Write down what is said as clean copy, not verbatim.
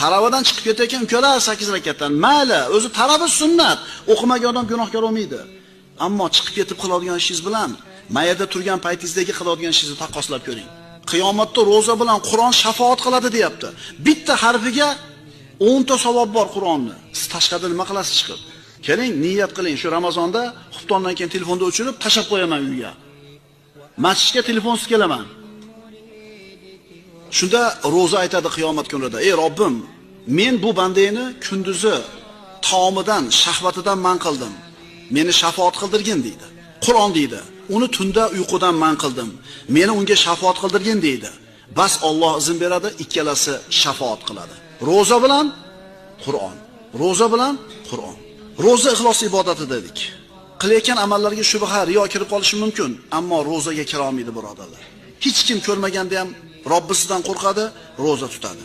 Taravadan chiqib ketayotgan ukalar 8 rakatdan, mayli, o'zi taravi sunnat, o'qimagan odam gunohkor bo'lmaydi. Ammo chiqib ketib qiladigan ishingiz bilan mayada turgan paytingizdagi qiladigan ishingizni taqqoslab ko'ring. Qiyomatda roza bilan Qur'on shafaat qiladi deyapti. Bitta harfiga 10 ta savob bor Qur'onni. Siz tashqarida nima qilasiz chiqib? Keling, niyat qiling, shu Ramazonda xuftondan keyin telefonni o'chirib tashab qo'yaman uyga. Masjidga telefonsiz kelaman. Shunda roza aytadi qiyomat kunida: "Ey Robbim, men bu bandani kunduzi taomidan, shahvatidan man qildim. Meni shafaat qildirgin" deydi. Qur'on deydi. Uni tunda uyqudan man qildim. Meni unga shafaat qildirgin deydi. Bas Alloh izn beradi, ikkalasi shafaat qiladi. Roza bilan Qur'on. Roza bilan Qur'on. Roza ixlos ibodati dedik. Qilayotgan amallarga shubha, riyo kirib qolishi mumkin, ammo rozaga kira olmaydi birodarlar. Hech kim ko'rmaganda ham Robbisidan qo'rqadi, roza tutadi.